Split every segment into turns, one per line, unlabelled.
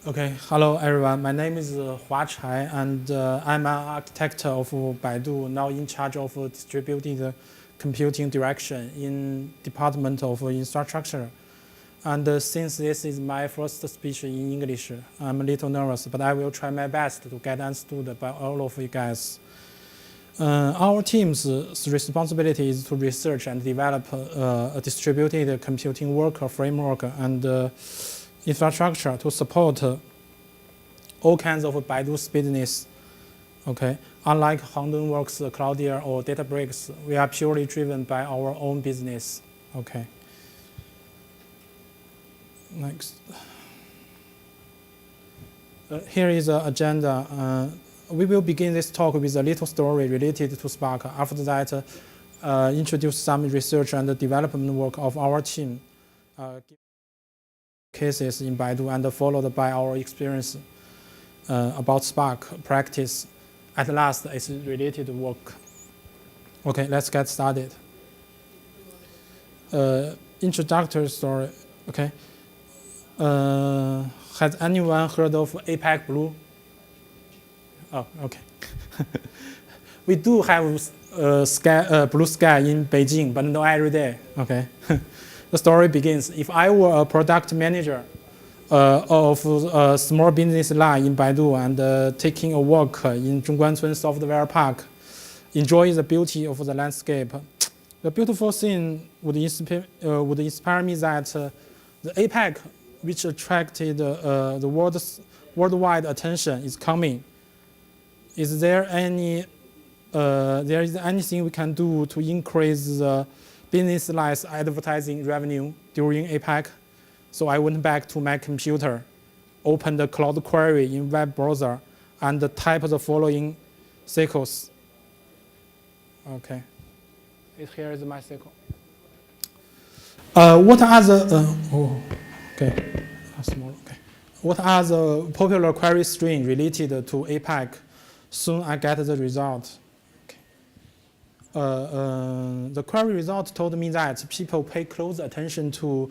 Okay, hello everyone. My name is Hua Chai, and I'm an architect of Baidu, now in charge of distributed computing direction in Department of Infrastructure. And since this is my first speech in English, I'm a little nervous, but I will try my best to get understood by all of you guys. Our team's responsibility is to research and develop a distributed computing worker framework and infrastructure to support all kinds of Baidu's business. Okay, unlike HongDunWorks, Cloudera, or Databricks, we are purely driven by our own business. Okay. Next. Here is the agenda. We will begin this talk with a little story related to Spark. After that, introduce some research and development work of our team. Cases in Baidu and followed by our experience about Spark practice. At last, it's related work. Okay, let's get started. Introductory story. Okay. Has anyone heard of APAC Blue? Oh, okay. We do have blue sky in Beijing, but not every day. Okay. The story begins. If I were a product manager of a small business line in Baidu and taking a walk in Zhongguancun Software Park, enjoying the beauty of the landscape, the beautiful thing would inspire me that the APAC, which attracted the worldwide attention, is coming. Is there anything we can do to increase the business line's advertising revenue during APAC? So I went back to my computer, opened the cloud query in web browser, and typed the following SQLs. Okay, here is my SQL. What are the What are the popular query string related to APAC? Soon I get the result. The query result told me that people pay close attention to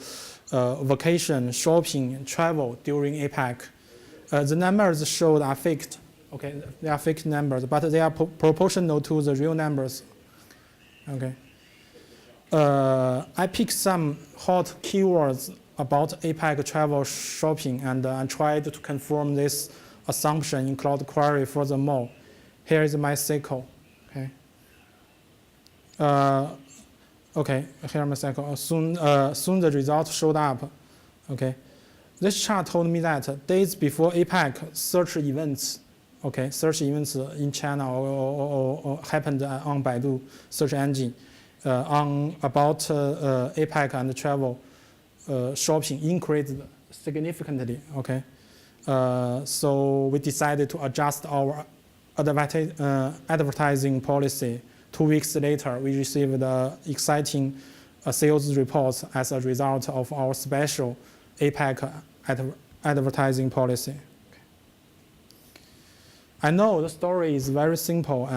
vacation, shopping, travel during APAC. The numbers showed are fixed. Okay, they are fixed numbers, but they are proportional to the real numbers. Okay. I picked some hot keywords about APAC travel shopping and tried to confirm this assumption in Cloud Query furthermore. Here is my SQL. Okay. Okay, here my SQL. Soon the result showed up. Okay. This chart told me that days before APAC, search events in China or happened on Baidu search engine on about APAC and travel shopping increased significantly. Okay. So we decided to adjust our advertising policy. 2 weeks later, we received exciting sales reports as a result of our special APAC advertising policy. Okay. I know the story is very simple,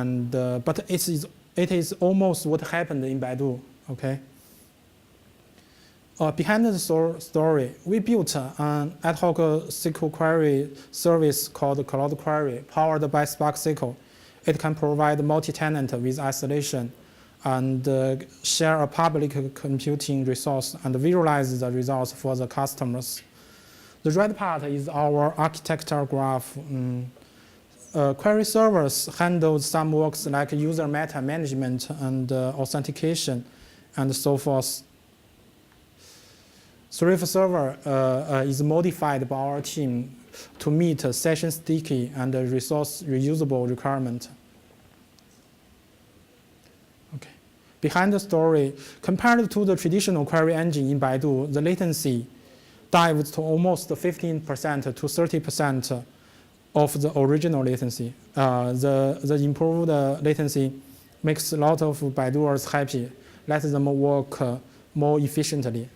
but it is almost what happened in Baidu. Okay. Behind the story, we built an ad-hoc SQL query service called Cloud Query, powered by Spark SQL. It can provide multi-tenant with isolation and share a public computing resource and visualize the results for the customers. The red part is our architecture graph. Query servers handle some works like user meta management and authentication and so forth. Thrift server is modified by our team to meet session sticky and resource reusable requirement. Okay. Behind the story, compared to the traditional query engine in Baidu, the latency dives to almost 15% to 30% of the original latency. The improved latency makes a lot of Baiduers happy, lets them work more efficiently.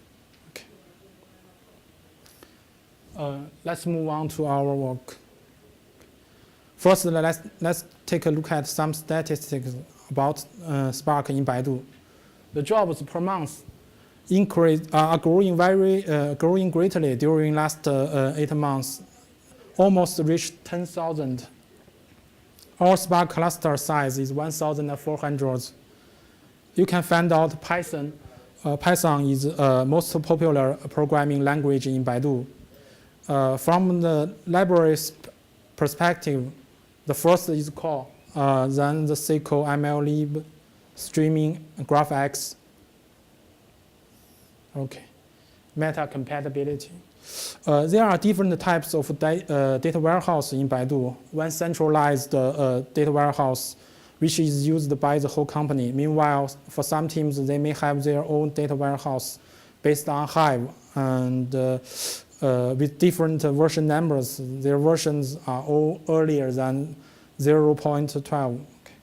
Let's move on to our work. First, let's take a look at some statistics about Spark in Baidu. The jobs per month are growing greatly during last 8 months. almost reached 10,000. Our Spark cluster size is 1,400. You can find out Python. Python is most popular programming language in Baidu. From the library's perspective, the first is core, then the SQL, MLlib, streaming, GraphX. Okay, meta compatibility. There are different types of data warehouse in Baidu. One centralized data warehouse, which is used by the whole company. Meanwhile, for some teams, they may have their own data warehouse based on Hive, and with different version numbers. Their versions are all earlier than 0.12. Okay.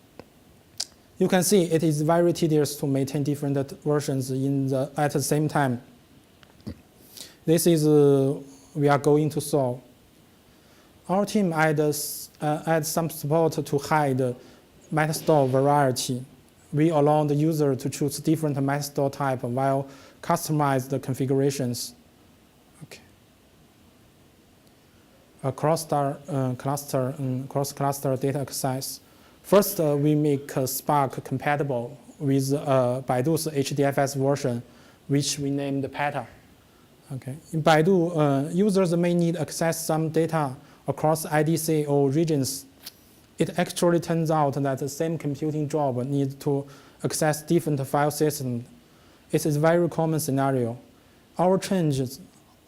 You can see it is very tedious to maintain different versions at the same time. This is we are going to solve. Our team adds some support to hide metastore variety. We allow the user to choose different metastore type while customize the configurations. Okay. A cross-cluster data access. First, we make Spark compatible with Baidu's HDFS version, which we named PETA. Okay. In Baidu, users may need access some data across IDC or regions. It actually turns out that the same computing job needs to access different file systems. It is a very common scenario. Our changes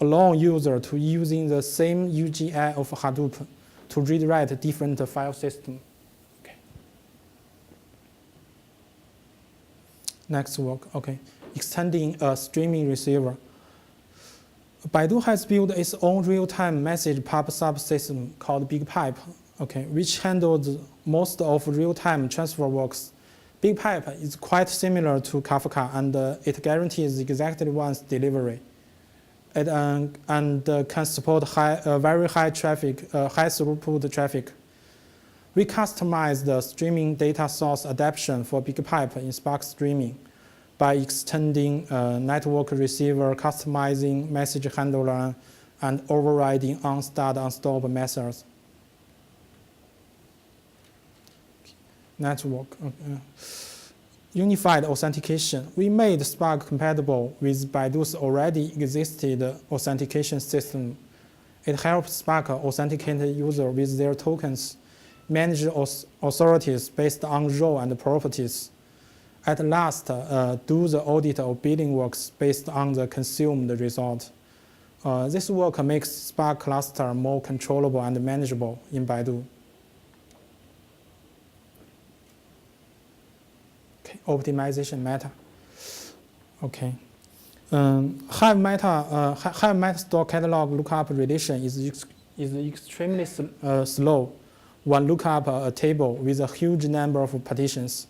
allow users to using the same UGI of Hadoop to read-write different file systems. Okay. Next work. Okay. Extending a streaming receiver. Baidu has built its own real-time message pub subsystem called BigPipe, okay, which handles most of real-time transfer works. BigPipe is quite similar to Kafka, and it guarantees exactly once delivery. It can support very high traffic, high throughput traffic. We customize the streaming data source adaptation for BigPipe in Spark Streaming by extending network receiver, customizing message handler, and overriding on-start, on-stop methods. Network. Unified authentication. We made Spark compatible with Baidu's already existed authentication system. It helps Spark authenticate users with their tokens, manage authorities based on role and properties. At last, do the audit of billing works based on the consumed result. This work makes Spark cluster more controllable and manageable in Baidu. Okay, optimization meta. Okay. Hive metastore catalog lookup relation is extremely slow when look up a table with a huge number of partitions.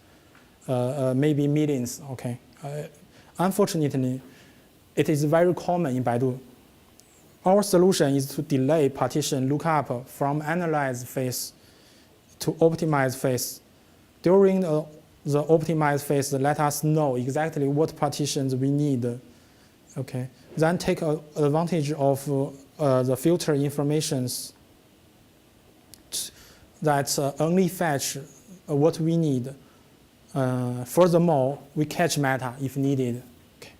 Maybe millions, okay. Unfortunately, it is very common in Baidu. Our solution is to delay partition lookup from analyze phase to optimize phase. During the optimize phase, let us know exactly what partitions we need, okay. Then take advantage of the filter informations that only fetch what we need. Furthermore, we catch meta if needed. Okay.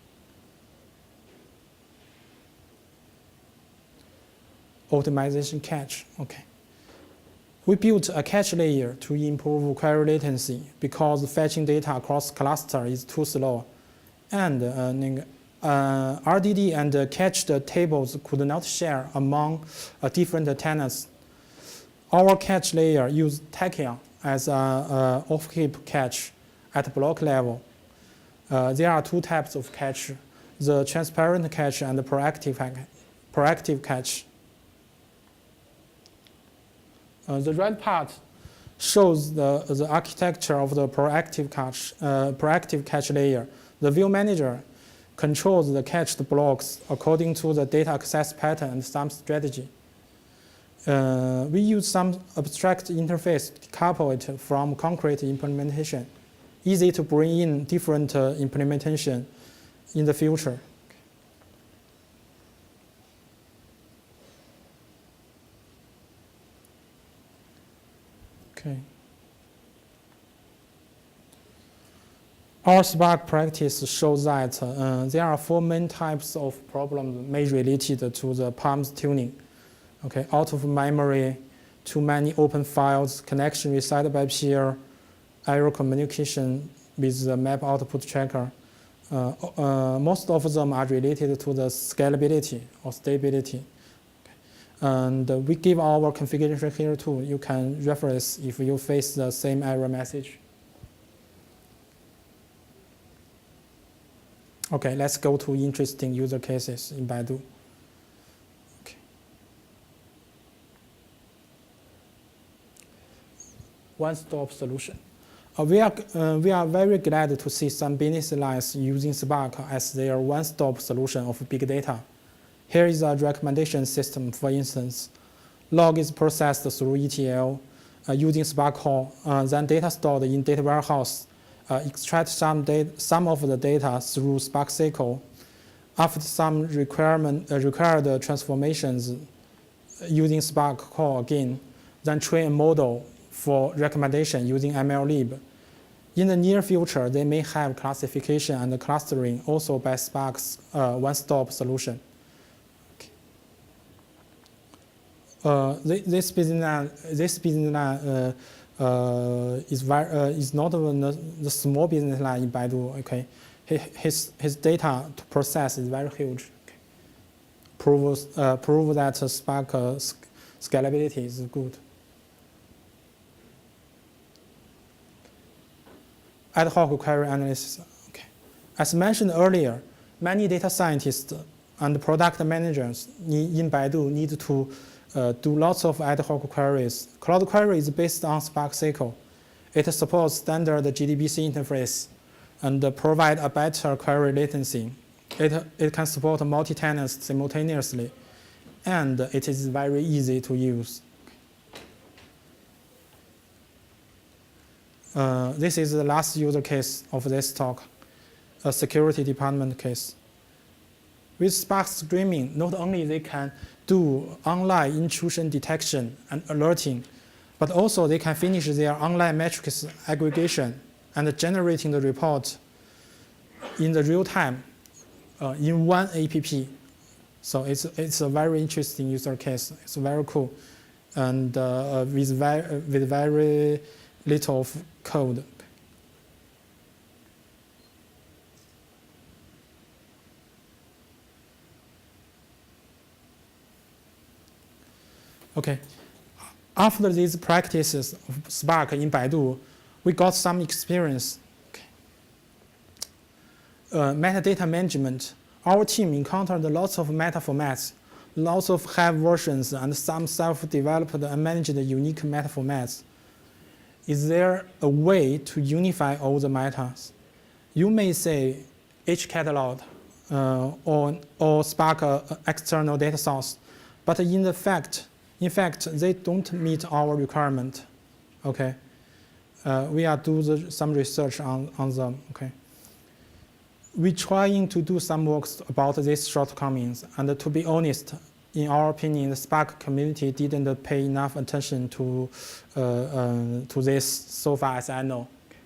Optimization cache. Okay. We built a cache layer to improve query latency because fetching data across cluster is too slow, and RDD and cached tables could not share among different tenants. Our cache layer uses Tachyon as an off-heap cache at block level. There are two types of cache, the transparent cache and the proactive cache. The red part shows the architecture of the proactive cache layer. The view manager controls the cached blocks according to the data access pattern and some strategy. We use some abstract interface to decouple it from concrete implementation. Easy to bring in different implementation in the future. Okay. Our Spark practice shows that there are 4 main types of problems mainly related to the Parms tuning. Okay, out of memory, too many open files, connection with side by peer, error communication with the map output tracker. Most of them are related to the scalability or stability. And we give our configuration here too. You can reference if you face the same error message. Okay, let's go to interesting user cases in Baidu. Okay. One-stop solution. We are very glad to see some business lines using Spark as their one-stop solution of big data. Here is a recommendation system, for instance. Log is processed through ETL using Spark call, then data stored in data warehouse. Extract some of the data through Spark SQL. After some required transformations using Spark call again, then train a model for recommendation using MLlib. In the near future, they may have classification and clustering also by Spark's one-stop solution. Okay. This business line is not the small business line in Baidu. Okay, his data to process is very huge. Okay. Prove that Spark scalability is good. Ad-hoc query analysis. Okay. As mentioned earlier, many data scientists and product managers in Baidu need to do lots of ad hoc queries. Cloud Query is based on Spark SQL. It supports standard JDBC interface and provide a better query latency. It can support multi-tenants simultaneously, and it is very easy to use. This is the last user case of this talk, a security department case. With Spark streaming, not only they can do online intrusion detection and alerting, but also they can finish their online metrics aggregation and generating the report in the real time in one app. So it's a very interesting user case. It's very cool, and with very little of code. Okay, after these practices of Spark in Baidu, we got some experience. Okay. Metadata management. Our team encountered lots of meta formats, lots of hype versions, and some self-developed and managed unique meta formats. Is there a way to unify all the metas? You may say HCatalog or Spark external data source, but in fact, they don't meet our requirement. Okay, we are doing some research on them. Okay, we're trying to do some works about these shortcomings, and to be honest, in our opinion, the Spark community didn't pay enough attention to this so far as I know. Okay.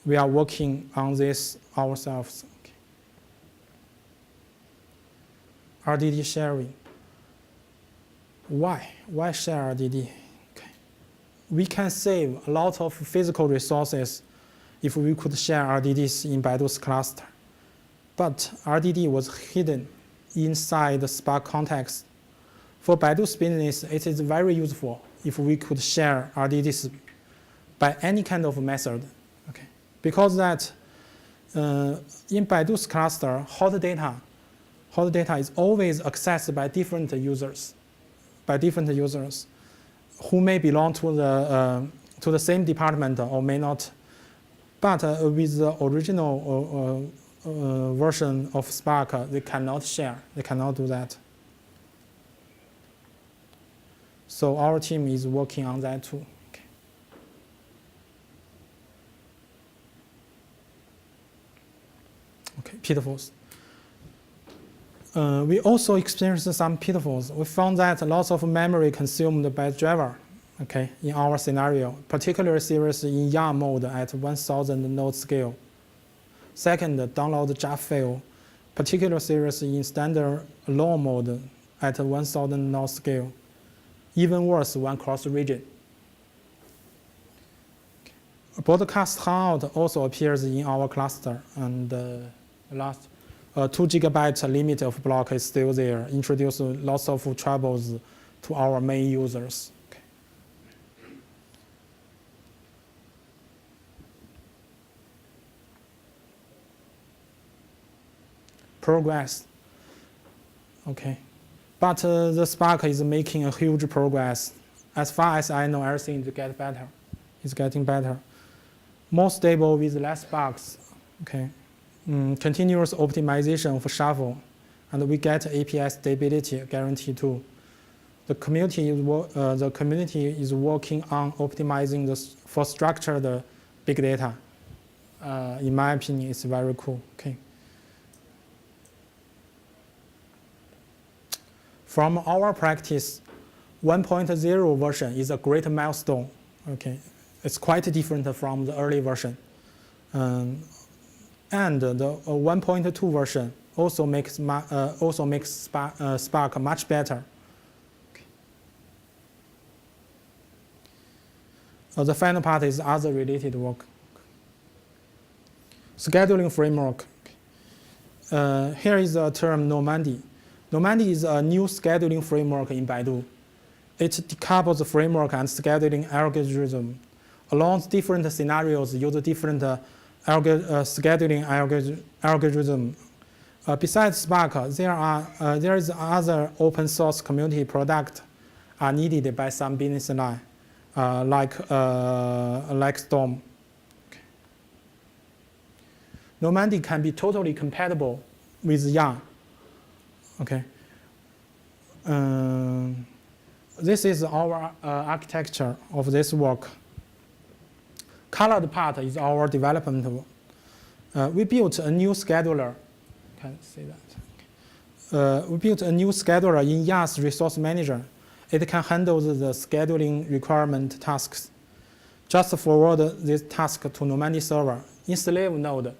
We are working on this ourselves. Okay. RDD sharing. Why share RDD? Okay. We can save a lot of physical resources if we could share RDDs in Baidu's cluster. But RDD was hidden inside the Spark context. For Baidu's business, it is very useful if we could share RDDs by any kind of method. Okay. Because that in Baidu's cluster, hot data is always accessed by different users who may belong to the same department or may not. But with the original version of Spark, they cannot share. They cannot do that. So our team is working on that too. Okay. Okay, pitfalls. We also experienced some pitfalls. We found that lots of memory consumed by driver. okay, in our scenario, particularly serious in YARN mode at 1000 node scale. Second, download jar file, particularly serious in standard alone mode at 1000 node scale. Even worse when cross-region. Broadcast timeout also appears in our cluster, and last 2 GB limit of block is still there, introduce lots of troubles to our main users. Okay. Progress. Okay. But the Spark is making a huge progress. As far as I know, everything is getting better. It's getting better. More stable with less bugs. Okay. Continuous optimization of shuffle, and we get API stability guarantee too. The community is working on optimizing for structured big data. In my opinion, it's very cool. Okay. From our practice, 1.0 version is a great milestone. Okay, it's quite different from the early version, and the 1.2 version also makes Spark much better. Okay. The final part is other related work. Scheduling framework. Here is the term Normandy. Normandy is a new scheduling framework in Baidu. It decouples the framework and scheduling algorithm. Along different scenarios, use different scheduling algorithm. Besides Spark, there is other open source community product are needed by some business line, like Storm. Okay. Normandy can be totally compatible with YARN. Okay. This is our architecture of this work. Colored part is our development work. We built a new scheduler. Can you see that? We built a new scheduler in YARN's resource manager. It can handle the scheduling requirement tasks. Just forward this task to Normandy server. In slave node,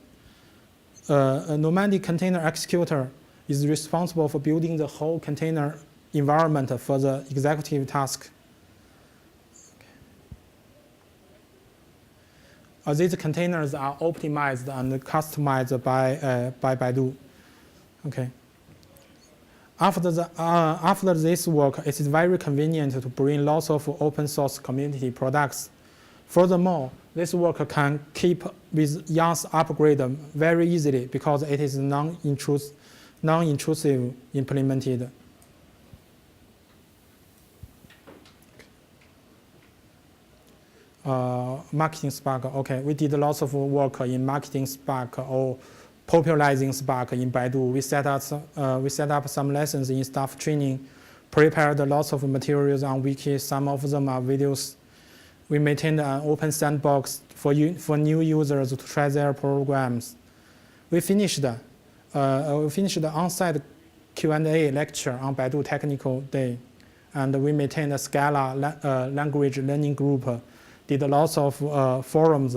a Normandy container executor is responsible for building the whole container environment for the executive task. Okay. These containers are optimized and customized by Baidu. Okay. After this work, it is very convenient to bring lots of open source community products. Furthermore, this work can keep with YARN's upgrade very easily because it is non-intrusive implemented. Marketing Spark. Okay, we did lots of work in marketing Spark or popularizing Spark in Baidu. We set up some lessons in staff training, prepared lots of materials on wiki. Some of them are videos. We maintained an open sandbox for new users to try their programs. We finished the on-site Q&A lecture on Baidu Technical Day, and we maintained a Scala language learning group. Did lots of forums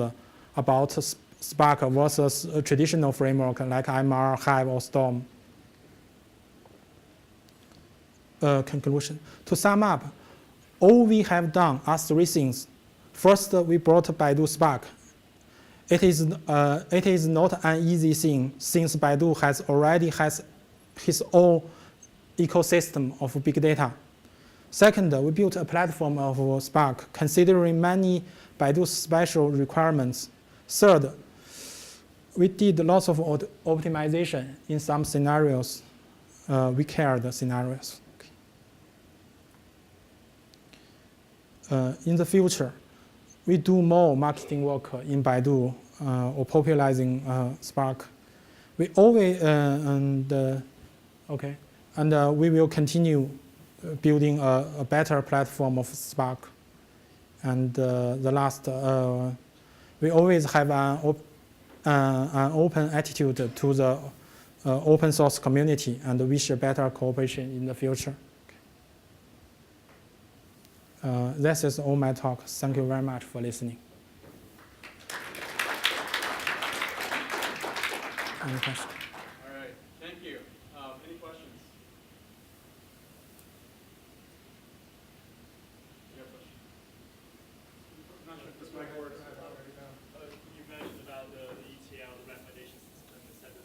about Spark versus a traditional framework like MR, Hive, or Storm. Conclusion. To sum up, all we have done are 3 things. First, we brought Baidu Spark. It is not an easy thing since Baidu already has his own ecosystem of big data. Second, we built a platform of Spark considering many Baidu special requirements. Third, we did lots of optimization in some scenarios. We cared scenarios. In the future, we do more marketing work in Baidu or popularizing Spark. We always we will continue building a better platform of Spark. And the last, we always have an open attitude to the open source community and wish better cooperation in the future. This is all my talk. Thank you very much for listening. Any questions?
All right, thank you. Any questions? You have a question? I'm not sure if this mic works.
You mentioned about the ETL, the recommendation system, you said the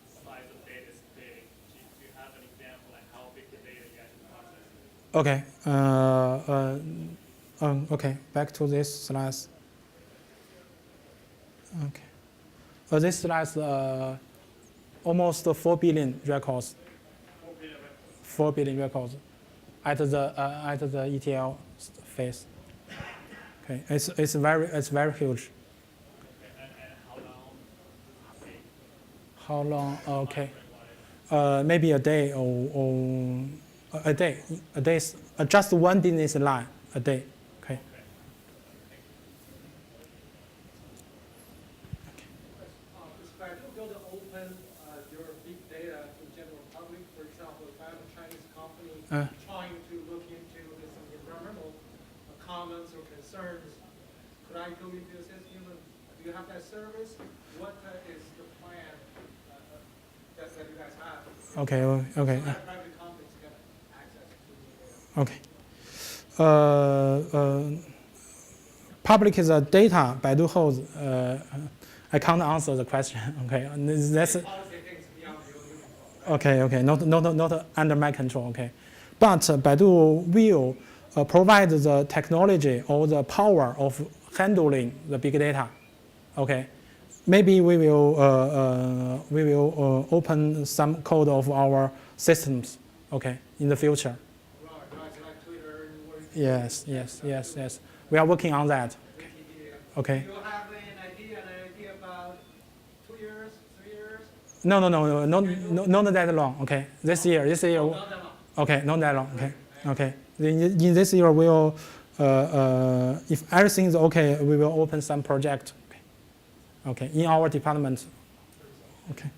size of data is big. Do you have an example, like how big the data you actually process?
Okay. Okay, back to this slide. Okay. This slide almost 4 billion records. 4 billion records at the ETL phase. Okay, it's very huge.
And
How long? Okay. Maybe a day or a day. A day. Just one business line a day. Okay.
Is Baidu going to open your big data to general public? For example, if I'm a Chinese company trying to look into some environmental comments or concerns, could I go into your system? Do you have that service? What is the plan that you guys have?
Okay. Okay.
So that private companies get access to the data.
Okay. Public is a data Baidu holds. I can't answer the question. Okay, that's
Policy things beyond your control, right?
okay. Not under my control. Okay, but Baidu will provide the technology or the power of handling the big data. Okay, maybe we will open some code of our systems. Okay, in the future.
Like Twitter,
Yes. We are working on that. Okay.
Do you have an idea about 2 years, 3 years?
No, not that long. Okay, this year.
Not that long.
Okay, not that long. Okay. In this year, we'll, if everything is okay, we will open some project. Okay, in our department. Okay.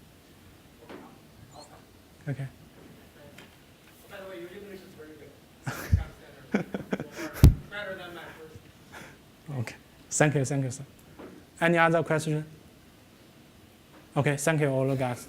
By the way, your English is very good. Better than my first.
Okay. Thank you, sir. Any other question? Okay, thank you all guys.